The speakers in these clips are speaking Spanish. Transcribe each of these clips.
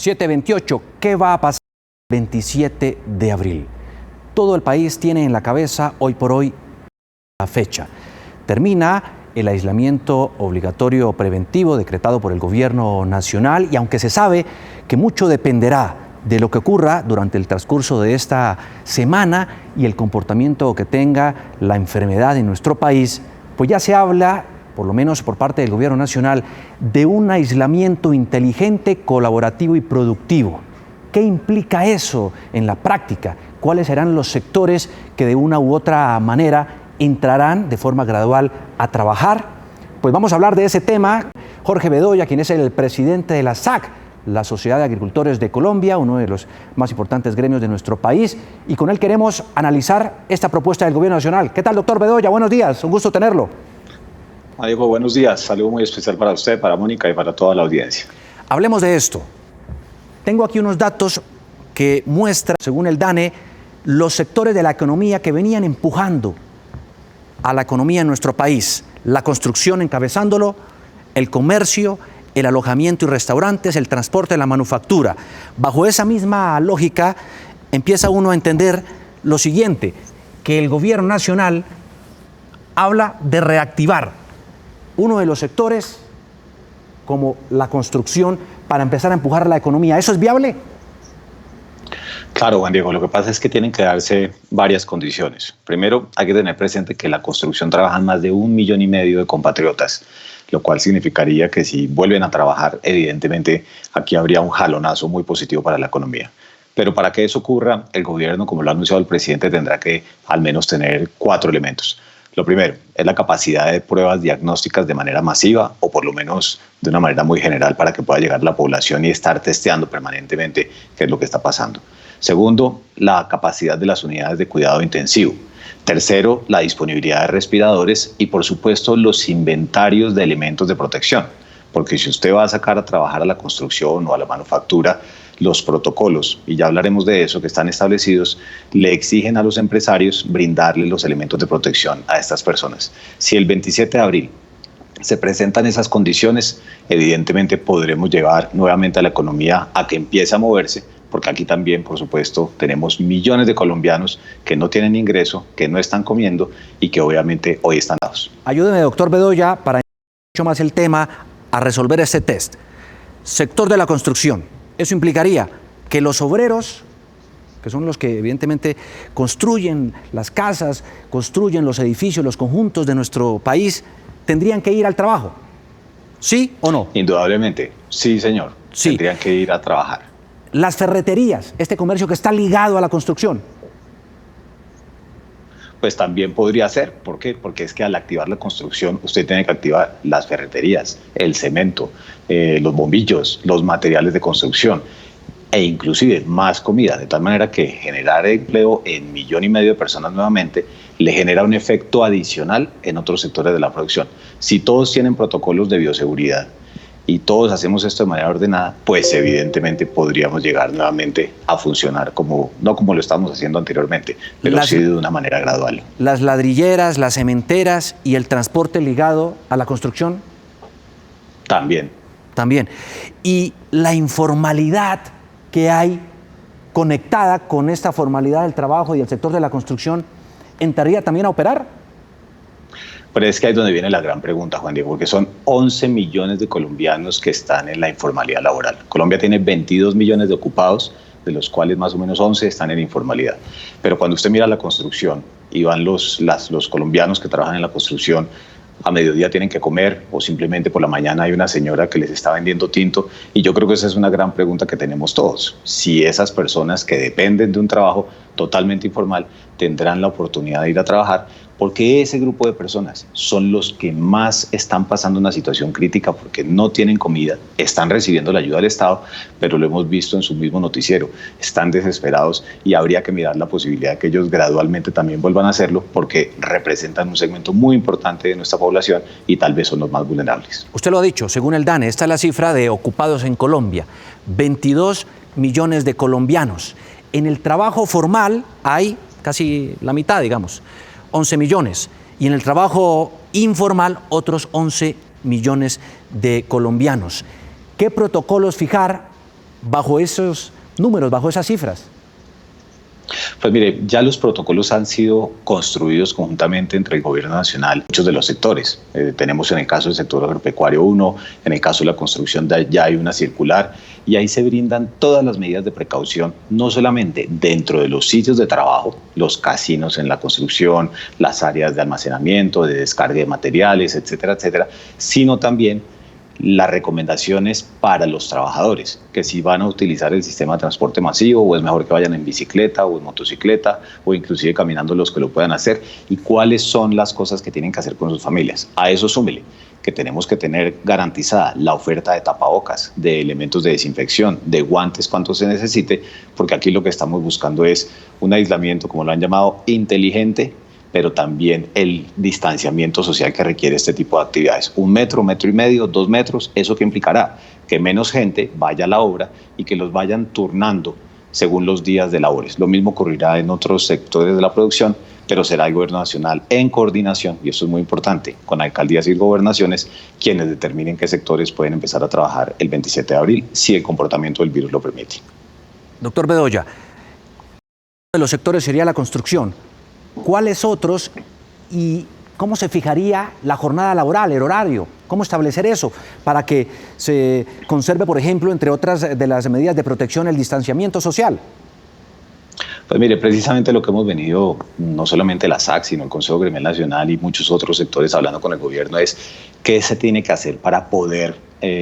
7:28. ¿Qué va a pasar el 27 de abril? Todo el país tiene en la cabeza hoy por hoy la fecha. Termina el aislamiento obligatorio preventivo decretado por el gobierno nacional y aunque se sabe que mucho dependerá de lo que ocurra durante el transcurso de esta semana y el comportamiento que tenga la enfermedad en nuestro país, pues ya se habla, por lo menos por parte del gobierno nacional, de un aislamiento inteligente, colaborativo y productivo. ¿Qué implica eso en la práctica? ¿Cuáles serán los sectores que de una u otra manera entrarán de forma gradual a trabajar? Pues vamos a hablar de ese tema. Jorge Bedoya, quien es el presidente de la SAC, la Sociedad de Agricultores de Colombia, uno de los más importantes gremios de nuestro país, y con él queremos analizar esta propuesta del gobierno nacional. ¿Qué tal, doctor Bedoya? Buenos días, un gusto tenerlo. Diego, buenos días. Saludo muy especial para usted, para Mónica y para toda la audiencia. Hablemos de esto. Tengo aquí unos datos que muestran, según el DANE, los sectores de la economía que venían empujando a la economía en nuestro país. La construcción encabezándolo, el comercio, el alojamiento y restaurantes, el transporte, la manufactura. Bajo esa misma lógica, empieza uno a entender lo siguiente, que el gobierno nacional habla de reactivar uno de los sectores como la construcción para empezar a empujar la economía. ¿Eso es viable? Claro, Juan Diego, lo que pasa es que tienen que darse varias condiciones. Primero, hay que tener presente que la construcción trabajan más de 1,5 millones de compatriotas, lo cual significaría que si vuelven a trabajar, evidentemente aquí habría un jalonazo muy positivo para la economía. Pero para que eso ocurra, el gobierno, como lo ha anunciado el presidente, tendrá que al menos tener 4 elementos. Lo primero es la capacidad de pruebas diagnósticas de manera masiva o por lo menos de una manera muy general para que pueda llegar a la población y estar testeando permanentemente qué es lo que está pasando. Segundo, la capacidad de las unidades de cuidado intensivo. Tercero, la disponibilidad de respiradores y por supuesto los inventarios de elementos de protección. Porque si usted va a sacar a trabajar a la construcción o a la manufactura, los protocolos, y ya hablaremos de eso, que están establecidos, le exigen a los empresarios brindarle los elementos de protección a estas personas. Si el 27 de abril se presentan esas condiciones, evidentemente podremos llevar nuevamente a la economía a que empiece a moverse, porque aquí también, por supuesto, tenemos millones de colombianos que no tienen ingreso, que no están comiendo y que obviamente hoy están dados. Ayúdeme, doctor Bedoya, para mucho más el tema, a resolver este test. Sector de la construcción. Eso implicaría que los obreros, que son los que evidentemente construyen las casas, construyen los edificios, los conjuntos de nuestro país, tendrían que ir al trabajo. ¿Sí o no? Indudablemente, sí, señor. Sí. Tendrían que ir a trabajar. Las ferreterías, este comercio que está ligado a la construcción. Pues también podría ser. ¿Por qué? Porque es que al activar la construcción, usted tiene que activar las ferreterías, el cemento, los bombillos, los materiales de construcción e inclusive más comida, de tal manera que generar empleo en 1,5 millones de personas nuevamente le genera un efecto adicional en otros sectores de la producción. Si todos tienen protocolos de bioseguridad y todos hacemos esto de manera ordenada, pues evidentemente podríamos llegar nuevamente a funcionar no como lo estábamos haciendo anteriormente, pero sí de una manera gradual. Las ladrilleras, las cementeras y el transporte ligado a la construcción. También. Y la informalidad que hay conectada con esta formalidad del trabajo y el sector de la construcción, ¿entraría también a operar? Pero es que ahí es donde viene la gran pregunta, Juan Diego, porque son 11 millones de colombianos que están en la informalidad laboral. Colombia tiene 22 millones de ocupados, de los cuales más o menos 11 están en informalidad. Pero cuando usted mira la construcción y van los colombianos que trabajan en la construcción, a mediodía tienen que comer o simplemente por la mañana hay una señora que les está vendiendo tinto, y yo creo que esa es una gran pregunta que tenemos todos. Si esas personas que dependen de un trabajo totalmente informal tendrán la oportunidad de ir a trabajar, porque ese grupo de personas son los que más están pasando una situación crítica porque no tienen comida, están recibiendo la ayuda del Estado, pero lo hemos visto en su mismo noticiero, están desesperados y habría que mirar la posibilidad de que ellos gradualmente también vuelvan a hacerlo porque representan un segmento muy importante de nuestra población y tal vez son los más vulnerables. Usted lo ha dicho, según el DANE, esta es la cifra de ocupados en Colombia, 22 millones de colombianos. En el trabajo formal hay casi la mitad, digamos, 11 millones. Y en el trabajo informal, otros 11 millones de colombianos. ¿Qué protocolos fijar bajo esos números, bajo esas cifras? Pues mire, ya los protocolos han sido construidos conjuntamente entre el gobierno nacional y muchos de los sectores. Tenemos en el caso del sector agropecuario uno, en el caso de la construcción ya hay una circular y ahí se brindan todas las medidas de precaución, no solamente dentro de los sitios de trabajo, los casinos en la construcción, las áreas de almacenamiento, de descarga de materiales, etcétera, etcétera, sino también las recomendaciones para los trabajadores, que si van a utilizar el sistema de transporte masivo o es mejor que vayan en bicicleta o en motocicleta o inclusive caminando los que lo puedan hacer y cuáles son las cosas que tienen que hacer con sus familias. A eso súmele que tenemos que tener garantizada la oferta de tapabocas, de elementos de desinfección, de guantes cuanto se necesite, porque aquí lo que estamos buscando es un aislamiento, como lo han llamado, inteligente, pero también el distanciamiento social que requiere este tipo de actividades. 1 metro, 1,5 metros, 2 metros, ¿eso qué implicará? Que menos gente vaya a la obra y que los vayan turnando según los días de labores. Lo mismo ocurrirá en otros sectores de la producción, pero será el gobierno nacional en coordinación, y eso es muy importante, con alcaldías y gobernaciones, quienes determinen qué sectores pueden empezar a trabajar el 27 de abril, si el comportamiento del virus lo permite. Doctor Bedoya, uno de los sectores sería la construcción. ¿Cuáles otros y cómo se fijaría la jornada laboral, el horario? ¿Cómo establecer eso para que se conserve, por ejemplo, entre otras de las medidas de protección, el distanciamiento social? Pues mire, precisamente lo que hemos venido, no solamente la SAC, sino el Consejo Gremial Nacional y muchos otros sectores hablando con el gobierno es qué se tiene que hacer para poder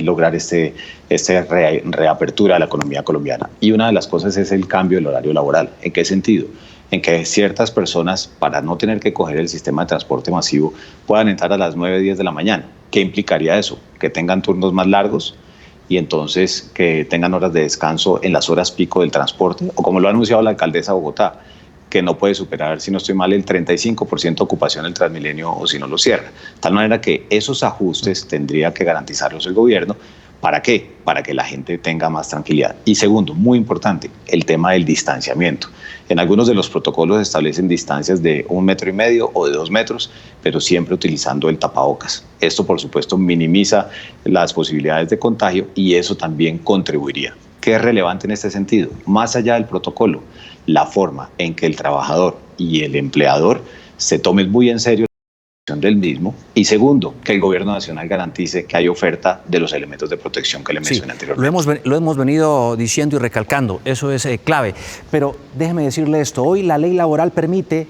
lograr esta reapertura de la economía colombiana. Y una de las cosas es el cambio del horario laboral. ¿En qué sentido? En que ciertas personas, para no tener que coger el sistema de transporte masivo, puedan entrar a las 9, 10 de la mañana. ¿Qué implicaría eso? Que tengan turnos más largos y entonces que tengan horas de descanso en las horas pico del transporte, o como lo ha anunciado la alcaldesa de Bogotá, que no puede superar, si no estoy mal, el 35% de ocupación del Transmilenio o si no lo cierra. De tal manera que esos ajustes tendría que garantizarlos el gobierno. ¿Para qué? Para que la gente tenga más tranquilidad. Y segundo, muy importante, el tema del distanciamiento. En algunos de los protocolos establecen distancias de 1,5 metros o de 2 metros, pero siempre utilizando el tapabocas. Esto, por supuesto, minimiza las posibilidades de contagio y eso también contribuiría. ¿Qué es relevante en este sentido? Más allá del protocolo, la forma en que el trabajador y el empleador se tomen muy en serio del mismo, y segundo, que el gobierno nacional garantice que hay oferta de los elementos de protección que le mencioné anteriormente. Lo hemos venido diciendo y recalcando, eso es clave, pero déjeme decirle esto, hoy la ley laboral permite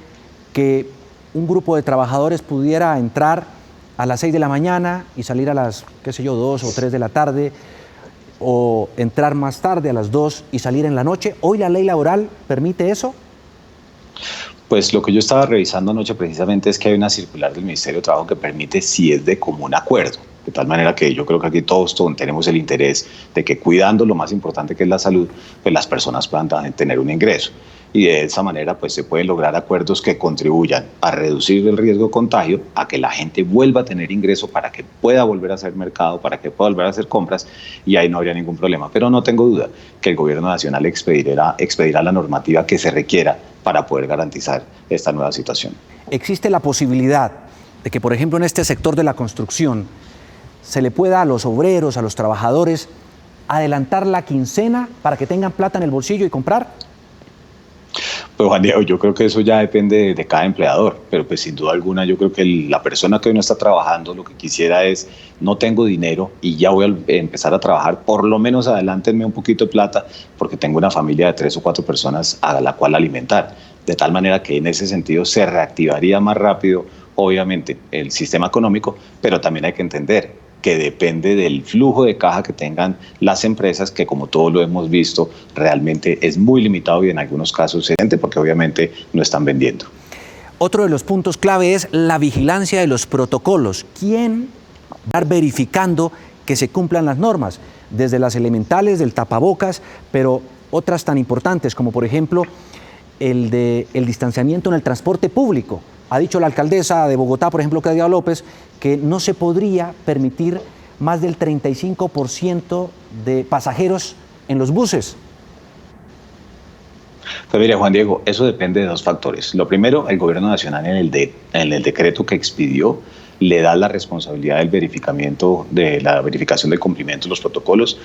que un grupo de trabajadores pudiera entrar a las 6 de la mañana y salir a las, 2 o 3 de la tarde, o entrar más tarde a las 2 y salir en la noche. ¿Hoy la ley laboral permite eso? Pues lo que yo estaba revisando anoche precisamente es que hay una circular del Ministerio de Trabajo que permite si es de común acuerdo. De tal manera que yo creo que aquí todos tenemos el interés de que cuidando lo más importante que es la salud, pues las personas puedan tener un ingreso. Y de esa manera pues se pueden lograr acuerdos que contribuyan a reducir el riesgo de contagio, a que la gente vuelva a tener ingreso para que pueda volver a hacer mercado, para que pueda volver a hacer compras y ahí no habría ningún problema. Pero no tengo duda que el gobierno nacional expedirá la normativa que se requiera para poder garantizar esta nueva situación. ¿Existe la posibilidad de que, por ejemplo, en este sector de la construcción se le pueda a los obreros, a los trabajadores, adelantar la quincena para que tengan plata en el bolsillo y comprar? Pues Juan Diego, yo creo que eso ya depende de cada empleador, pero pues sin duda alguna yo creo que la persona que hoy no está trabajando lo que quisiera es, no tengo dinero y ya voy a empezar a trabajar, por lo menos adelántenme un poquito de plata porque tengo una familia de 3 o 4 personas a la cual alimentar, de tal manera que en ese sentido se reactivaría más rápido, obviamente, el sistema económico, pero también hay que entender que depende del flujo de caja que tengan las empresas, que como todos lo hemos visto, realmente es muy limitado y en algunos casos porque obviamente no están vendiendo. Otro de los puntos clave es la vigilancia de los protocolos. ¿Quién va a estar verificando que se cumplan las normas? Desde las elementales del tapabocas, pero otras tan importantes como por ejemplo el distanciamiento en el transporte público. Ha dicho la alcaldesa de Bogotá, por ejemplo, Claudia López, que no se podría permitir más del 35% de pasajeros en los buses. Pues mire, Juan Diego, eso depende de 2 factores. Lo primero, el gobierno nacional en el decreto que expidió le da la responsabilidad de la verificación del cumplimiento de los protocolos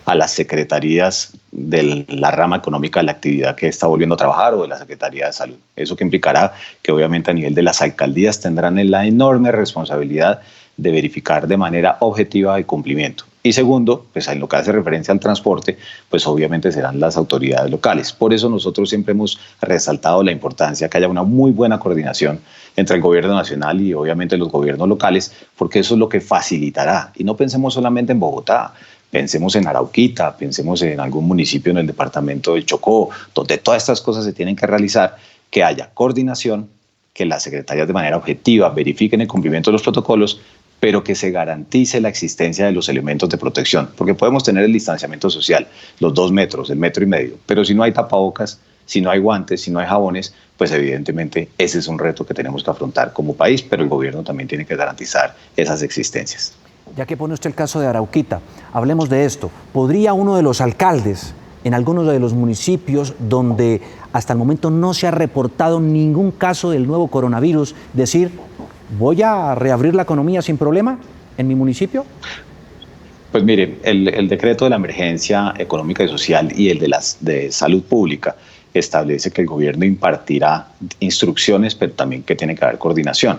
a las secretarías de la rama económica de la actividad que está volviendo a trabajar o de la Secretaría de Salud. Eso que implicará que obviamente a nivel de las alcaldías tendrán la enorme responsabilidad de verificar de manera objetiva el cumplimiento. Y segundo, pues en lo que hace referencia al transporte, pues obviamente serán las autoridades locales. Por eso nosotros siempre hemos resaltado la importancia que haya una muy buena coordinación entre el gobierno nacional y obviamente los gobiernos locales, porque eso es lo que facilitará. Y no pensemos solamente en Bogotá, pensemos en Arauquita, pensemos en algún municipio en el departamento del Chocó, donde todas estas cosas se tienen que realizar, que haya coordinación, que las secretarías de manera objetiva verifiquen el cumplimiento de los protocolos, pero que se garantice la existencia de los elementos de protección, porque podemos tener el distanciamiento social, los 2 metros, el 1,5 metros, pero si no hay tapabocas, si no hay guantes, si no hay jabones, pues evidentemente ese es un reto que tenemos que afrontar como país, pero el gobierno también tiene que garantizar esas existencias. Ya que pone usted el caso de Arauquita, hablemos de esto. ¿Podría uno de los alcaldes en algunos de los municipios donde hasta el momento no se ha reportado ningún caso del nuevo coronavirus decir, voy a reabrir la economía sin problema en mi municipio? Pues mire, el decreto de la emergencia económica y social y el de salud pública establece que el gobierno impartirá instrucciones, pero también que tiene que haber coordinación.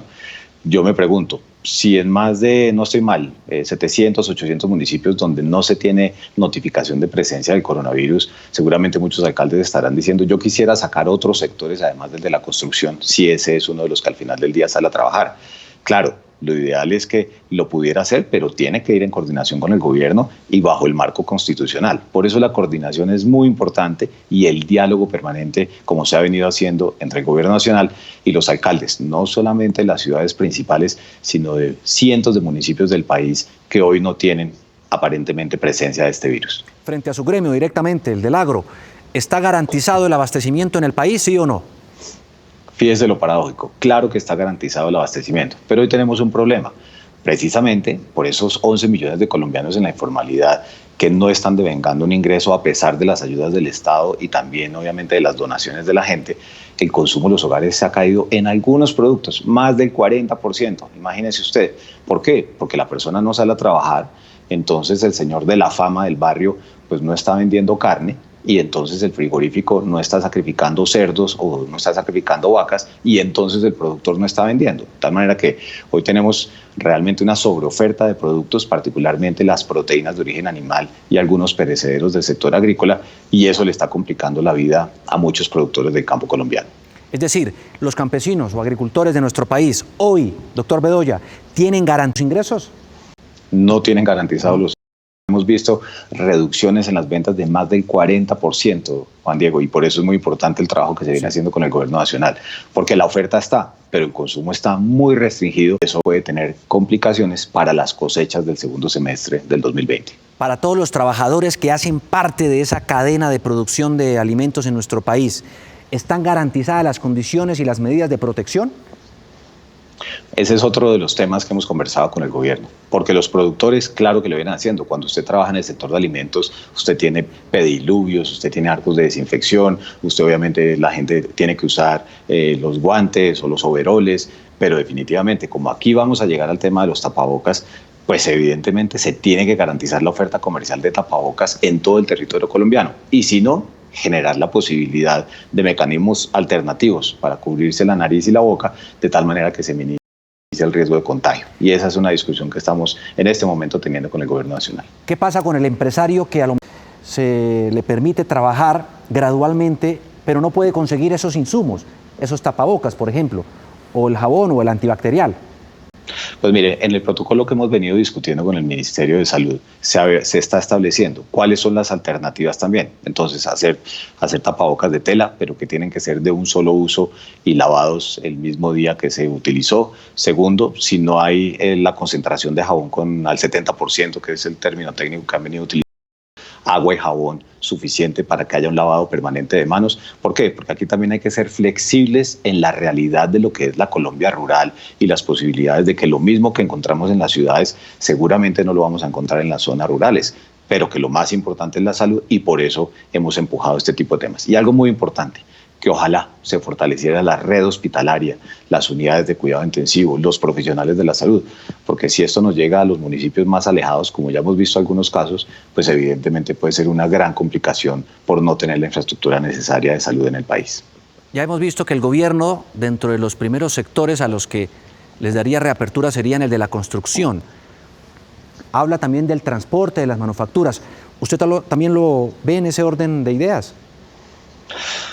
Yo me pregunto, si en más de, no estoy mal, 700, 800 municipios donde no se tiene notificación de presencia del coronavirus, seguramente muchos alcaldes estarán diciendo, yo quisiera sacar otros sectores, además del de la construcción, si ese es uno de los que al final del día sale a trabajar. Claro, lo ideal es que lo pudiera hacer, pero tiene que ir en coordinación con el gobierno y bajo el marco constitucional. Por eso la coordinación es muy importante y el diálogo permanente, como se ha venido haciendo entre el gobierno nacional y los alcaldes, no solamente de las ciudades principales, sino de cientos de municipios del país que hoy no tienen aparentemente presencia de este virus. Frente a su gremio directamente, el del agro, ¿está garantizado el abastecimiento en el país, sí o no? Fíjese lo paradójico, claro que está garantizado el abastecimiento, pero hoy tenemos un problema, precisamente por esos 11 millones de colombianos en la informalidad que no están devengando un ingreso a pesar de las ayudas del Estado y también obviamente de las donaciones de la gente. El consumo de los hogares se ha caído en algunos productos, más del 40%, imagínese usted. ¿Por qué? Porque la persona no sale a trabajar, entonces el señor de la fama del barrio pues no está vendiendo carne, y entonces el frigorífico no está sacrificando cerdos o no está sacrificando vacas y entonces el productor no está vendiendo. De tal manera que hoy tenemos realmente una sobreoferta de productos, particularmente las proteínas de origen animal y algunos perecederos del sector agrícola, y eso le está complicando la vida a muchos productores del campo colombiano. Es decir, los campesinos o agricultores de nuestro país hoy, doctor Bedoya, ¿tienen garantizados ingresos? No tienen garantizados los. Hemos visto reducciones en las ventas de más del 40%, Juan Diego, y por eso es muy importante el trabajo que se viene haciendo con el gobierno nacional, porque la oferta está, pero el consumo está muy restringido. Eso puede tener complicaciones para las cosechas del segundo semestre del 2020. Para todos los trabajadores que hacen parte de esa cadena de producción de alimentos en nuestro país, ¿están garantizadas las condiciones y las medidas de protección? Ese es otro de los temas que hemos conversado con el gobierno, porque los productores, claro que lo vienen haciendo. Cuando usted trabaja en el sector de alimentos, usted tiene pediluvios, usted tiene arcos de desinfección, usted obviamente la gente tiene que usar los guantes o los overoles, pero definitivamente como aquí vamos a llegar al tema de los tapabocas, pues evidentemente se tiene que garantizar la oferta comercial de tapabocas en todo el territorio colombiano, y si no, generar la posibilidad de mecanismos alternativos para cubrirse la nariz y la boca de tal manera que se minimice el riesgo de contagio. Y esa es una discusión que estamos en este momento teniendo con el gobierno nacional. ¿Qué pasa con el empresario que a lo mejor se le permite trabajar gradualmente, pero no puede conseguir esos insumos, esos tapabocas, por ejemplo, o el jabón o el antibacterial? Pues mire, en el protocolo que hemos venido discutiendo con el Ministerio de Salud se está estableciendo cuáles son las alternativas también. Entonces, hacer tapabocas de tela, pero que tienen que ser de un solo uso y lavados el mismo día que se utilizó. Segundo, si no hay la concentración de jabón al 70%, que es el término técnico que han venido utilizando, agua y jabón suficiente para que haya un lavado permanente de manos. ¿Por qué? Porque aquí también hay que ser flexibles en la realidad de lo que es la Colombia rural y las posibilidades de que lo mismo que encontramos en las ciudades seguramente no lo vamos a encontrar en las zonas rurales, pero que lo más importante es la salud y por eso hemos empujado este tipo de temas. Y algo muy importante, que ojalá se fortaleciera la red hospitalaria, las unidades de cuidado intensivo, los profesionales de la salud, porque si esto nos llega a los municipios más alejados, como ya hemos visto algunos casos, pues evidentemente puede ser una gran complicación por no tener la infraestructura necesaria de salud en el país. Ya hemos visto que el gobierno, dentro de los primeros sectores a los que les daría reapertura, serían el de la construcción. Habla también del transporte, de las manufacturas. ¿Usted también lo ve en ese orden de ideas?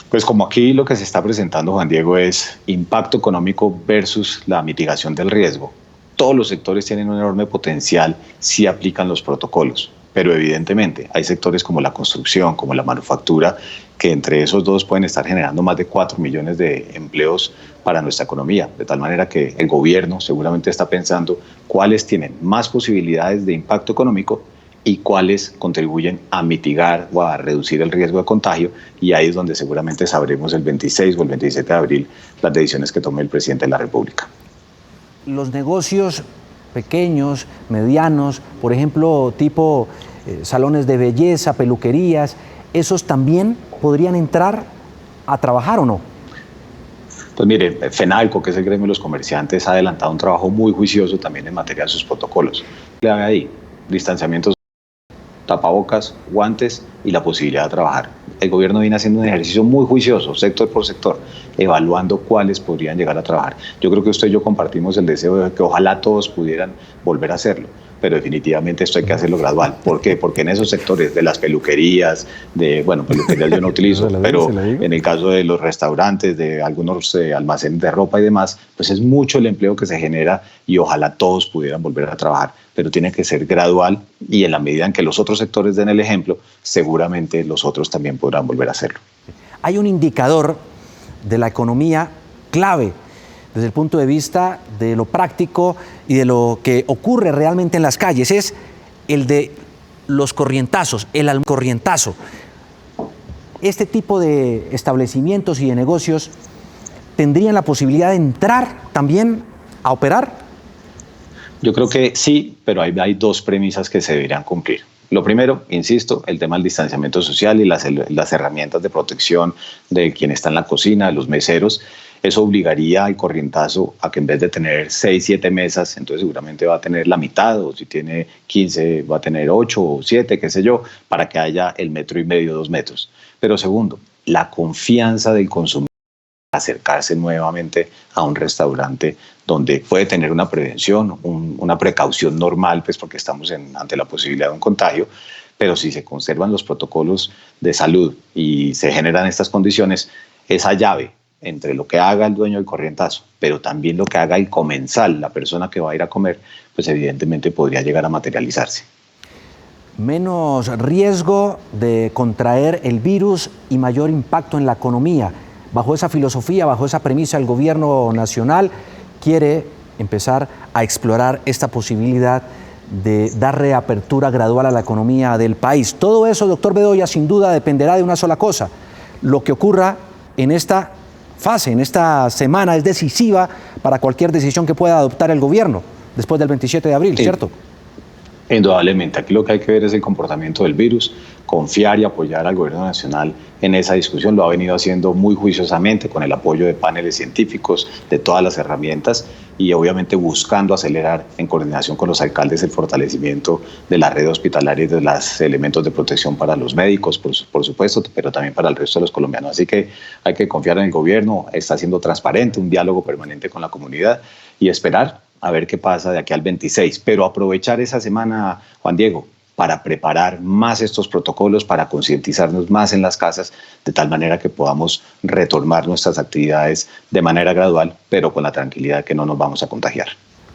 Pues como aquí lo que se está presentando, Juan Diego, es impacto económico versus la mitigación del riesgo. Todos los sectores tienen un enorme potencial si aplican los protocolos, pero evidentemente hay sectores como la construcción, como la manufactura, que entre esos dos pueden estar generando más de 4 millones de empleos para nuestra economía, de tal manera que el gobierno seguramente está pensando cuáles tienen más posibilidades de impacto económico y cuáles contribuyen a mitigar o a reducir el riesgo de contagio, y ahí es donde seguramente sabremos el 26 o el 27 de abril las decisiones que tome el presidente de la República. Los negocios pequeños, medianos, por ejemplo, tipo salones de belleza, peluquerías, ¿esos también podrían entrar a trabajar o no? Pues mire, FENALCO, que es el gremio de los comerciantes, ha adelantado un trabajo muy juicioso también en materia de sus protocolos. Le haga ahí distanciamientos, tapabocas, guantes y la posibilidad de trabajar. El gobierno viene haciendo un ejercicio muy juicioso, sector por sector, evaluando cuáles podrían llegar a trabajar. Yo creo que usted y yo compartimos el deseo de que ojalá todos pudieran volver a hacerlo, pero definitivamente esto hay que hacerlo gradual. ¿Por qué? Porque en esos sectores de las peluquerías, peluquerías yo no utilizo, pero en el caso de los restaurantes, de algunos almacenes de ropa y demás, pues es mucho el empleo que se genera y ojalá todos pudieran volver a trabajar, pero tiene que ser gradual y en la medida en que los otros sectores den el ejemplo, seguramente los otros también podrán volver a hacerlo. Hay un indicador de la economía clave desde el punto de vista de lo práctico y de lo que ocurre realmente en las calles, es el de los corrientazos, el corrientazo. Este tipo de establecimientos y de negocios tendrían la posibilidad de entrar también a operar. Yo creo que sí, pero hay dos premisas que se deberían cumplir. Lo primero, insisto, el tema del distanciamiento social y las herramientas de protección de quien está en la cocina, de los meseros. Eso obligaría al corrientazo a que en vez de tener 6, 7 mesas, entonces seguramente va a tener la mitad, o si tiene 15 va a tener 8 o 7, qué sé yo, para que haya el 1,5 metros, 2 metros. Pero segundo, la confianza del consumidor acercarse nuevamente a un restaurante donde puede tener una prevención, una precaución normal, pues porque estamos ante la posibilidad de un contagio, pero si se conservan los protocolos de salud y se generan estas condiciones, esa llave entre lo que haga el dueño del corrientazo, pero también lo que haga el comensal, la persona que va a ir a comer, pues evidentemente podría llegar a materializarse. Menos riesgo de contraer el virus y mayor impacto en la economía. Bajo esa filosofía, bajo esa premisa, el gobierno nacional quiere empezar a explorar esta posibilidad de dar reapertura gradual a la economía del país. Todo eso, doctor Bedoya, sin duda dependerá de una sola cosa. Lo que ocurra en esta fase, en esta semana, es decisiva para cualquier decisión que pueda adoptar el gobierno después del 27 de abril, sí. ¿Cierto? Indudablemente, aquí lo que hay que ver es el comportamiento del virus, confiar y apoyar al gobierno nacional en esa discusión. Lo ha venido haciendo muy juiciosamente con el apoyo de paneles científicos, de todas las herramientas y obviamente buscando acelerar en coordinación con los alcaldes el fortalecimiento de la red hospitalaria y de los elementos de protección para los médicos, por supuesto, pero también para el resto de los colombianos. Así que hay que confiar en el gobierno, está siendo transparente, un diálogo permanente con la comunidad y esperar a ver qué pasa de aquí al 26, pero aprovechar esa semana, Juan Diego, para preparar más estos protocolos, para concientizarnos más en las casas, de tal manera que podamos retomar nuestras actividades de manera gradual, pero con la tranquilidad de que no nos vamos a contagiar.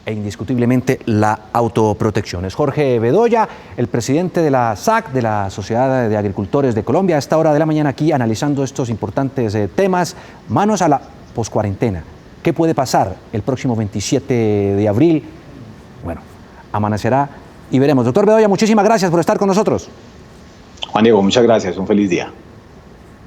E indiscutiblemente la autoprotección. Es Jorge Bedoya, el presidente de la SAC, de la Sociedad de Agricultores de Colombia, a esta hora de la mañana aquí analizando estos importantes temas. Manos a la poscuarentena. ¿Qué puede pasar el próximo 27 de abril? Bueno, amanecerá y veremos. Doctor Bedoya, muchísimas gracias por estar con nosotros. Juan Diego, muchas gracias. Un feliz día.